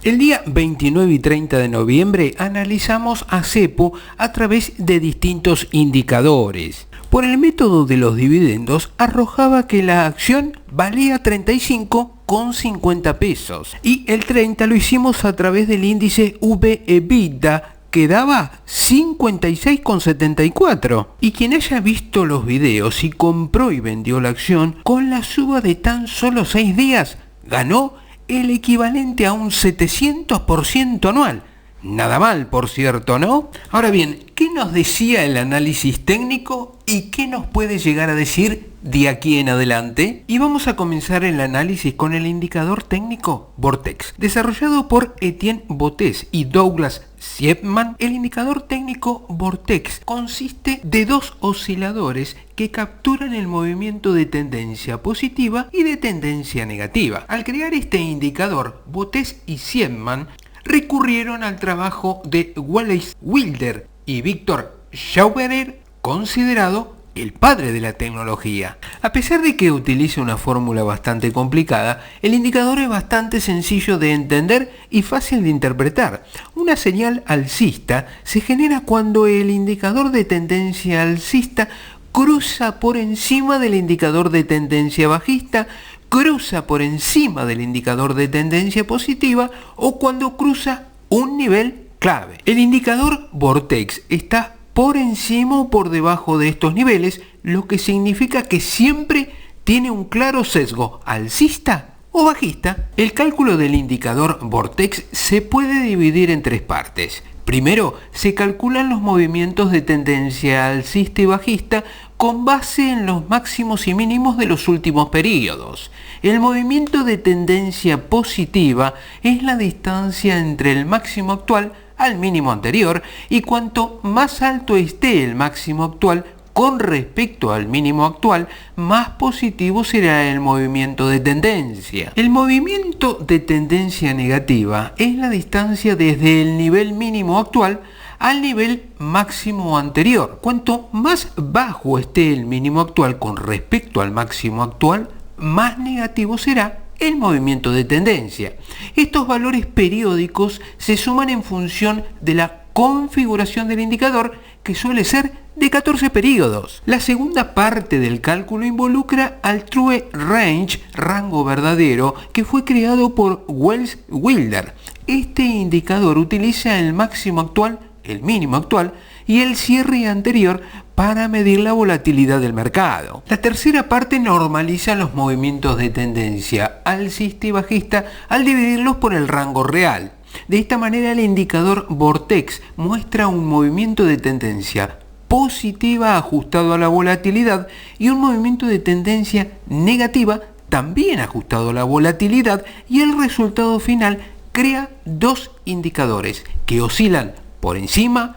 El día 29 y 30 de noviembre analizamos a Cepo a través de distintos indicadores. Por el método de los dividendos arrojaba que la acción valía 35,50 pesos y el 30 lo hicimos a través del índice V/EBITDA que daba 56,74. Y quien haya visto los videos y compró y vendió la acción con la suba de tan solo 6 días, ganó el equivalente a un 700% anual. Nada mal, por cierto, ¿no? Ahora bien, ¿qué nos decía el análisis técnico y qué nos puede llegar a decir de aquí en adelante? Y vamos a comenzar el análisis con el indicador técnico Vortex. Desarrollado por Etienne Botés y Douglas Siepman, el indicador técnico Vortex consiste de dos osciladores que capturan el movimiento de tendencia positiva y de tendencia negativa. Al crear este indicador, Botés y Siepman recurrieron al trabajo de Wallace Wilder y Victor Schauberer, considerado el padre de la tecnología. A pesar de que utiliza una fórmula bastante complicada, el indicador es bastante sencillo de entender y fácil de interpretar. Una señal alcista se genera cuando el indicador de tendencia alcista cruza por encima del indicador de tendencia bajista, cruza por encima del indicador de tendencia positiva o cuando cruza un nivel clave. El indicador Vortex está por encima o por debajo de estos niveles, lo que significa que siempre tiene un claro sesgo alcista o bajista. El cálculo del indicador Vortex se puede dividir en tres partes. Primero, se calculan los movimientos de tendencia alcista y bajista con base en los máximos y mínimos de los últimos periodos. El movimiento de tendencia positiva es la distancia entre el máximo actual al mínimo anterior, y cuanto más alto esté el máximo actual con respecto al mínimo actual, más positivo será el movimiento de tendencia. El movimiento de tendencia negativa es la distancia desde el nivel mínimo actual al nivel máximo anterior. Cuanto más bajo esté el mínimo actual con respecto al máximo actual, más negativo será el movimiento de tendencia. Estos valores periódicos se suman en función de la configuración del indicador, que suele ser de 14 periodos. La segunda parte del cálculo involucra al True Range, rango verdadero, que fue creado por Wallace Wilder. Este indicador utiliza el máximo actual, el mínimo actual y el cierre anterior para medir la volatilidad del mercado. La tercera parte normaliza los movimientos de tendencia alcista y bajista al dividirlos por el rango real. De esta manera el indicador Vortex muestra un movimiento de tendencia positiva ajustado a la volatilidad y un movimiento de tendencia negativa también ajustado a la volatilidad, y el resultado final crea dos indicadores que oscilan por encima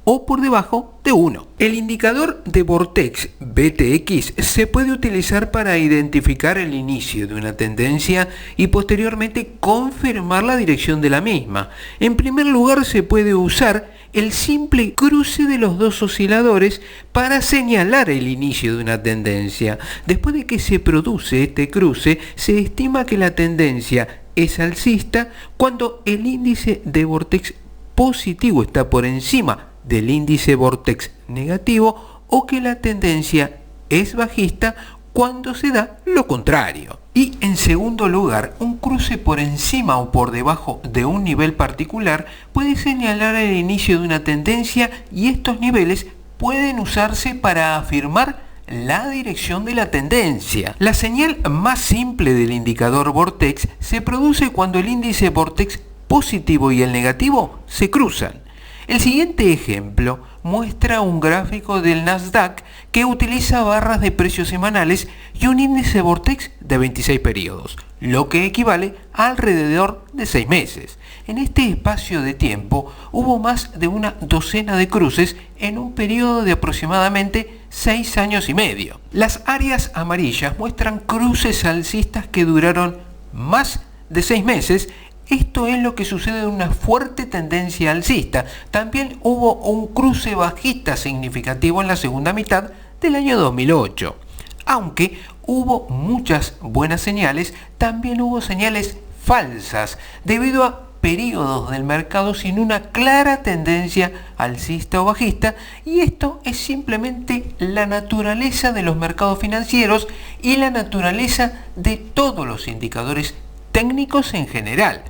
o por debajo de 1. El indicador de Vortex VTX se puede utilizar para identificar el inicio de una tendencia y posteriormente confirmar la dirección de la misma. En primer lugar, se puede usar el simple cruce de los dos osciladores para señalar el inicio de una tendencia. Después de que se produce este cruce, se estima que la tendencia es alcista cuando el índice de Vortex positivo está por encima del índice Vortex negativo, o que la tendencia es bajista cuando se da lo contrario. Y en segundo lugar, un cruce por encima o por debajo de un nivel particular puede señalar el inicio de una tendencia, y estos niveles pueden usarse para afirmar la dirección de la tendencia. La señal más simple del indicador Vortex se produce cuando el índice Vortex positivo y el negativo se cruzan. El siguiente ejemplo muestra un gráfico del Nasdaq que utiliza barras de precios semanales y un índice Vortex de 26 periodos, lo que equivale a alrededor de 6 meses. En este espacio de tiempo hubo más de una docena de cruces en un periodo de aproximadamente 6 años y medio. Las áreas amarillas muestran cruces alcistas que duraron más de 6 meses. Esto es lo que sucede en una fuerte tendencia alcista. También hubo un cruce bajista significativo en la segunda mitad del año 2008. Aunque hubo muchas buenas señales, también hubo señales falsas debido a periodos del mercado sin una clara tendencia alcista o bajista, y esto es simplemente la naturaleza de los mercados financieros y la naturaleza de todos los indicadores técnicos en general.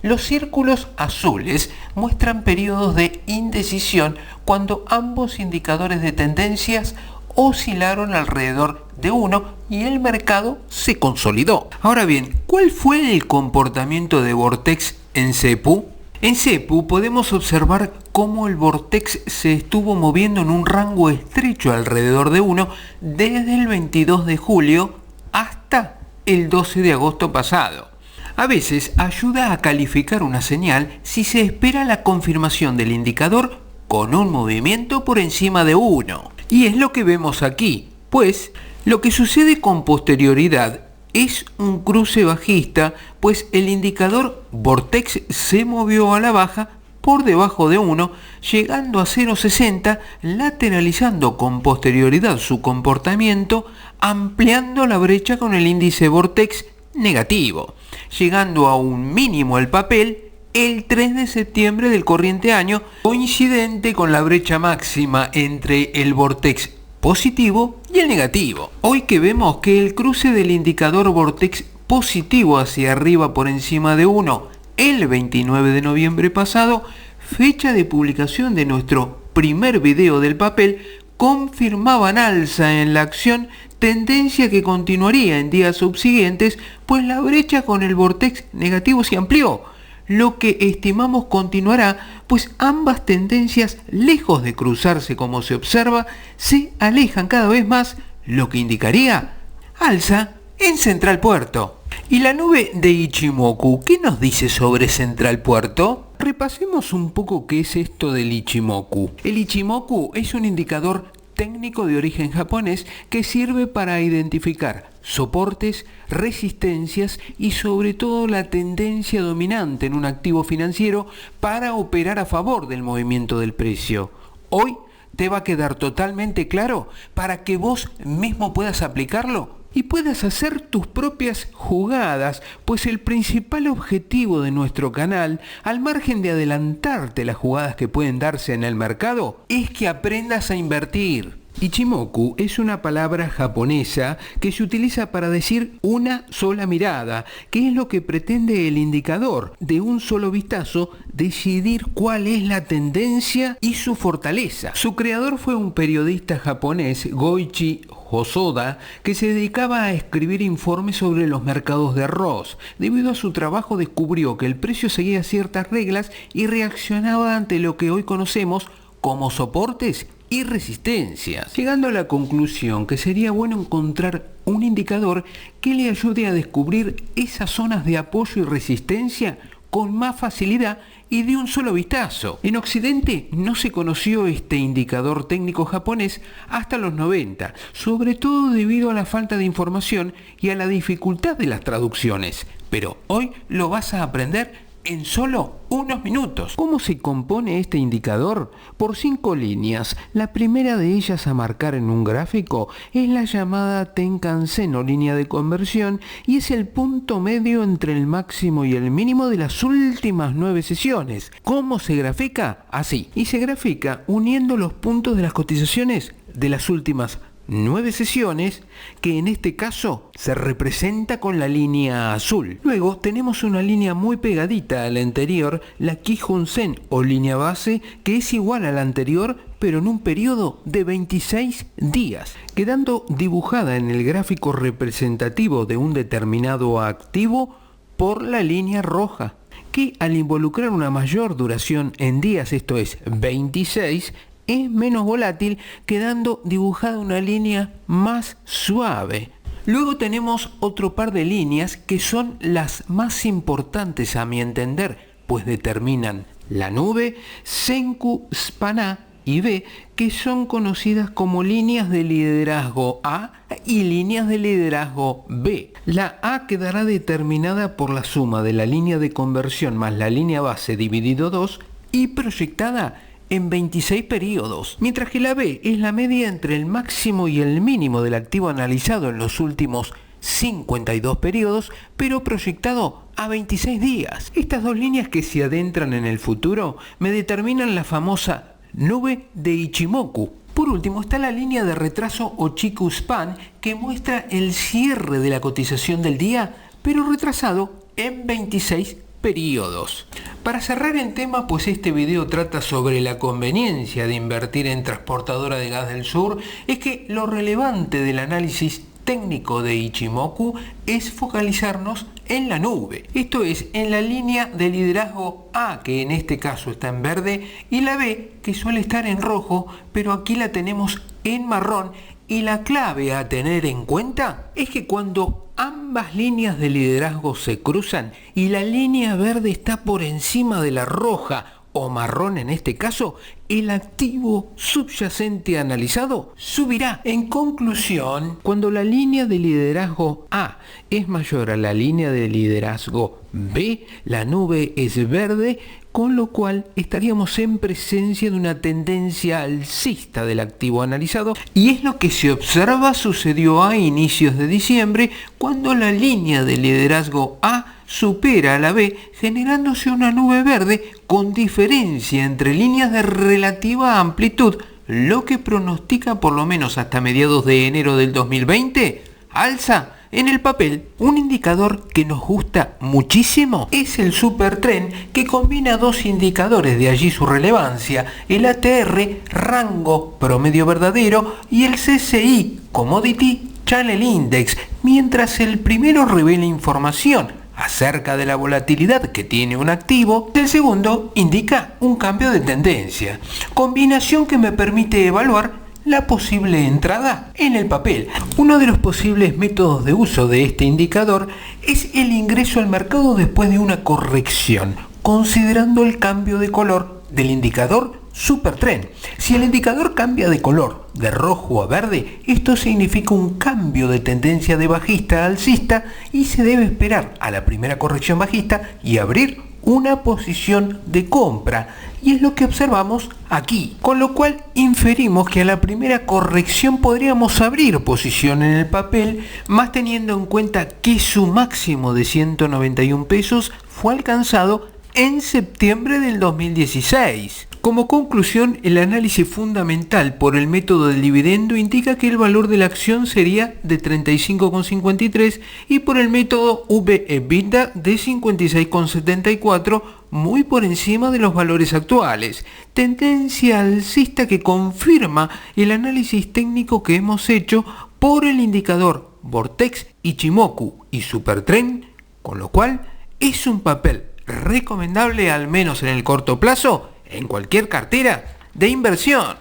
Los círculos azules muestran periodos de indecisión cuando ambos indicadores de tendencias oscilaron alrededor de 1 y el mercado se consolidó. Ahora bien, ¿cuál fue el comportamiento de Vortex en CEPU? En CEPU podemos observar cómo el Vortex se estuvo moviendo en un rango estrecho alrededor de 1 desde el 22 de julio hasta el 12 de agosto pasado. A veces ayuda a calificar una señal si se espera la confirmación del indicador con un movimiento por encima de 1. Y es lo que vemos aquí, pues lo que sucede con posterioridad es un cruce bajista, pues el indicador Vortex se movió a la baja por debajo de 1, llegando a 0,60, lateralizando con posterioridad su comportamiento, ampliando la brecha con el índice Vortex negativo, llegando a un mínimo el papel el 3 de septiembre del corriente año, coincidente con la brecha máxima entre el Vortex positivo y el negativo. Hoy que vemos que el cruce del indicador Vortex positivo hacia arriba por encima de 1 el 29 de noviembre pasado, fecha de publicación de nuestro primer video del papel, confirmaban alza en la acción, tendencia que continuaría en días subsiguientes, pues la brecha con el Vortex negativo se amplió, lo que estimamos continuará, pues ambas tendencias, lejos de cruzarse como se observa, se alejan cada vez más, lo que indicaría alza en Central Puerto. ¿Y la nube de Ichimoku qué nos dice sobre Central Puerto? Repasemos un poco qué es esto del Ichimoku. El Ichimoku es un indicador técnico de origen japonés que sirve para identificar soportes, resistencias y sobre todo la tendencia dominante en un activo financiero para operar a favor del movimiento del precio. Hoy te va a quedar totalmente claro para que vos mismo puedas aplicarlo y puedas hacer tus propias jugadas, pues el principal objetivo de nuestro canal, al margen de adelantarte las jugadas que pueden darse en el mercado, es que aprendas a invertir. Ichimoku es una palabra japonesa que se utiliza para decir una sola mirada, que es lo que pretende el indicador, de un solo vistazo, decidir cuál es la tendencia y su fortaleza. Su creador fue un periodista japonés, Goichi Hosoda, que se dedicaba a escribir informes sobre los mercados de arroz. Debido a su trabajo descubrió que el precio seguía ciertas reglas y reaccionaba ante lo que hoy conocemos como soportes y resistencias, llegando a la conclusión que sería bueno encontrar un indicador que le ayude a descubrir esas zonas de apoyo y resistencia con más facilidad y de un solo vistazo. En Occidente no se conoció este indicador técnico japonés hasta los 90, sobre todo debido a la falta de información y a la dificultad de las traducciones, pero hoy lo vas a aprender en solo unos minutos. ¿Cómo se compone este indicador? Por 5 líneas. La primera de ellas a marcar en un gráfico es la llamada Tenkan-sen o línea de conversión y es el punto medio entre el máximo y el mínimo de las últimas 9 sesiones. ¿Cómo se grafica? Así. Y se grafica uniendo los puntos de las cotizaciones de las últimas 9 sesiones, que en este caso se representa con la línea azul. Luego tenemos una línea muy pegadita a la anterior, la Kijun-sen o línea base, que es igual a la anterior pero en un periodo de 26 días, quedando dibujada en el gráfico representativo de un determinado activo por la línea roja, que al involucrar una mayor duración en días, esto es 26, es menos volátil, quedando dibujada una línea más suave. Luego tenemos otro par de líneas que son las más importantes a mi entender, pues determinan la nube, Senku, Span-A y B, que son conocidas como líneas de liderazgo A y líneas de liderazgo B. La A quedará determinada por la suma de la línea de conversión más la línea base dividido 2 y proyectada en 26 periodos, mientras que la B es la media entre el máximo y el mínimo del activo analizado en los últimos 52 periodos, pero proyectado a 26 días. Estas dos líneas que se adentran en el futuro me determinan la famosa nube de Ichimoku. Por último está la línea de retraso o Chikou Span, que muestra el cierre de la cotización del día, pero retrasado en 26 periodos. Para cerrar el tema, pues este video trata sobre la conveniencia de invertir en Transportadora de Gas del Sur, es que lo relevante del análisis técnico de Ichimoku es focalizarnos en la nube, esto es, en la línea de liderazgo A, que en este caso está en verde, y la B, que suele estar en rojo, pero aquí la tenemos en marrón. Y la clave a tener en cuenta es que cuando ambas líneas de liderazgo se cruzan y la línea verde está por encima de la roja o marrón en este caso, el activo subyacente analizado subirá. En conclusión, cuando la línea de liderazgo A es mayor a la línea de liderazgo B, la nube es verde, con lo cual estaríamos en presencia de una tendencia alcista del activo analizado, y es lo que se observa sucedió a inicios de diciembre, cuando la línea de liderazgo A supera a la B, generándose una nube verde con diferencia entre líneas de relativa amplitud, lo que pronostica por lo menos hasta mediados de enero del 2020 alza en el papel. Un indicador que nos gusta muchísimo es el Supertrend, que combina dos indicadores, de allí su relevancia: el ATR, rango promedio verdadero, y el CCI, Commodity Channel Index, mientras el primero revela información acerca de la volatilidad que tiene un activo, el segundo indica un cambio de tendencia, combinación que me permite evaluar la posible entrada en el papel. Uno de los posibles métodos de uso de este indicador es el ingreso al mercado después de una corrección, considerando el cambio de color del indicador Supertrend. Si el indicador cambia de color de rojo a verde, esto significa un cambio de tendencia de bajista a alcista y se debe esperar a la primera corrección bajista y abrir una posición de compra, y es lo que observamos aquí, con lo cual inferimos que a la primera corrección podríamos abrir posición en el papel, más teniendo en cuenta que su máximo de 191 pesos fue alcanzado en septiembre del 2016. Como conclusión, el análisis fundamental por el método del dividendo indica que el valor de la acción sería de 35,53 y por el método V/EBITDA de 56,74, muy por encima de los valores actuales. Tendencia alcista que confirma el análisis técnico que hemos hecho por el indicador Vortex, Ichimoku y Supertrend, con lo cual es un papel recomendable, al menos en el corto plazo, en cualquier cartera de inversión.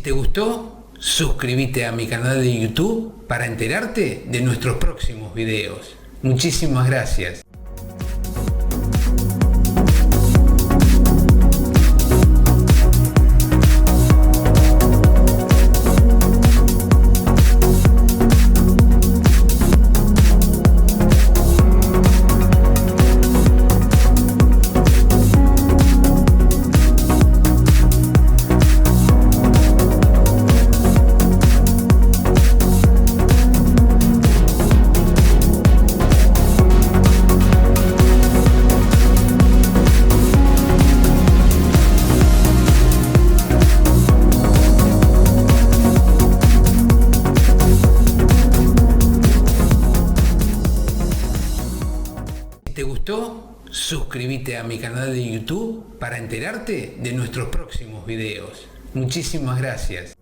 ¿Te gustó? Suscríbete a mi canal de YouTube para enterarte de nuestros próximos videos. Muchísimas gracias. ¿Te gustó? Suscríbete a mi canal de YouTube para enterarte de nuestros próximos videos. Muchísimas gracias.